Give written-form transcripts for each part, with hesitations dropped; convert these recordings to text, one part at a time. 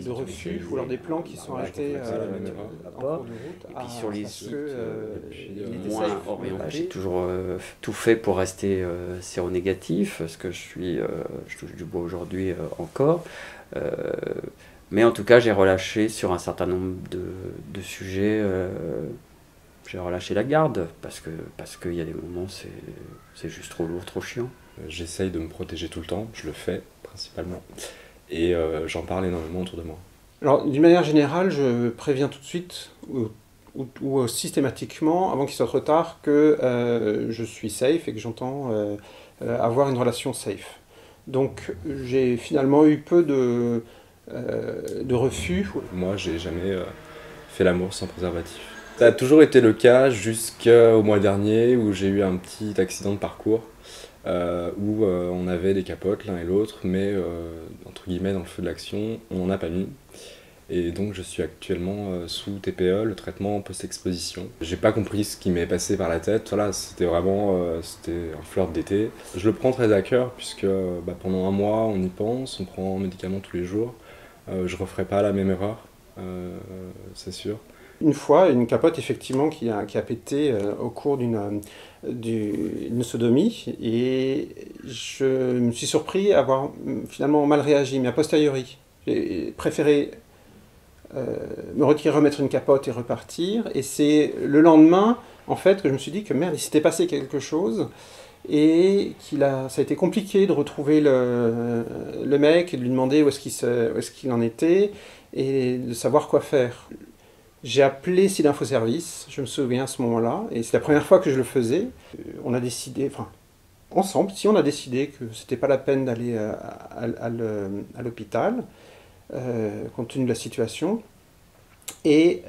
de refus ou alors des plans qui sont achetés en cours de route. Et puis sur les sites moins orientés, j'ai toujours tout fait pour rester séronégatif, parce que je touche du bois aujourd'hui encore. Mais en tout cas, j'ai relâché sur un certain nombre de sujets. J'ai relâché la garde parce qu'il y a des moments c'est juste trop lourd, trop chiant. J'essaye de me protéger tout le temps, je le fais principalement, et j'en parle énormément autour de moi. Alors, d'une manière générale, je préviens tout de suite ou systématiquement, avant qu'il soit trop tard, que je suis safe et que j'entends avoir une relation safe. Donc, j'ai finalement eu peu de refus. Moi, j'ai jamais fait l'amour sans préservatif. Ça a toujours été le cas jusqu'au mois dernier où j'ai eu un petit accident de parcours où on avait des capotes l'un et l'autre, mais entre guillemets dans le feu de l'action, on n'en a pas mis. Et donc je suis actuellement sous TPE, le traitement post-exposition. J'ai pas compris ce qui m'est passé par la tête, voilà, c'était vraiment c'était un flirt d'été. Je le prends très à cœur puisque pendant un mois on y pense, on prend un médicament tous les jours. Je referai pas la même erreur, c'est sûr. Une fois, une capote effectivement qui a pété au cours d'une sodomie, et je me suis surpris à avoir finalement mal réagi, mais a posteriori. J'ai préféré me retirer, remettre une capote et repartir, et c'est le lendemain en fait que je me suis dit que merde, il s'était passé quelque chose, et ça a été compliqué de retrouver le mec et de lui demander où est-ce qu'il en était et de savoir quoi faire. J'ai appelé SIDA-Info Service, je me souviens à ce moment-là, et c'est la première fois que je le faisais. On a décidé, enfin, ensemble, si on a décidé que c'était pas la peine d'aller à l'hôpital, compte tenu de la situation. Mais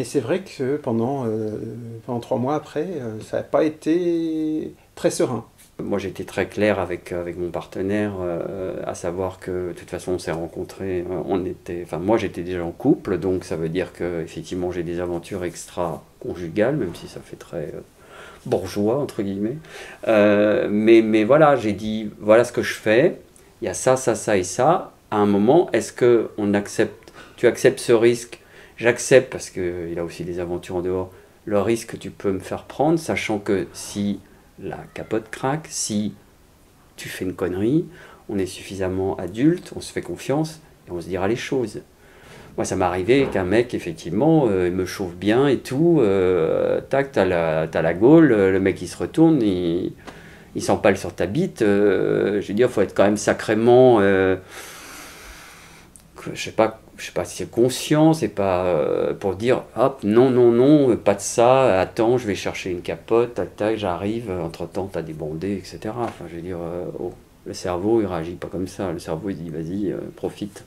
c'est vrai que pendant 3 mois après, ça n'a pas été très serein. Moi j'étais très clair avec mon partenaire, à savoir que de toute façon on s'est rencontrés, moi j'étais déjà en couple, donc ça veut dire que effectivement j'ai des aventures extra-conjugales, même si ça fait très bourgeois entre guillemets. Mais voilà, j'ai dit voilà ce que je fais, il y a ça, ça, ça et ça. À un moment, est-ce que tu acceptes ce risque? J'accepte parce qu'il a aussi des aventures en dehors. Le risque que tu peux me faire prendre, sachant que si la capote craque, si tu fais une connerie, on est suffisamment adulte, on se fait confiance et on se dira les choses. Moi, ça m'est arrivé qu'un mec, effectivement, il me chauffe bien et tout, tac, t'as la gaule, le mec il se retourne, il s'empale sur ta bite. Je veux dire, il faut être quand même sacrément, je sais pas si c'est conscient, c'est pas pour dire hop, non, non, non, pas de ça, attends, je vais chercher une capote, tac, tac, j'arrive, entre-temps, t'as débondé, etc. Enfin, je veux dire, le cerveau, il réagit pas comme ça. Le cerveau, il dit, vas-y, profite.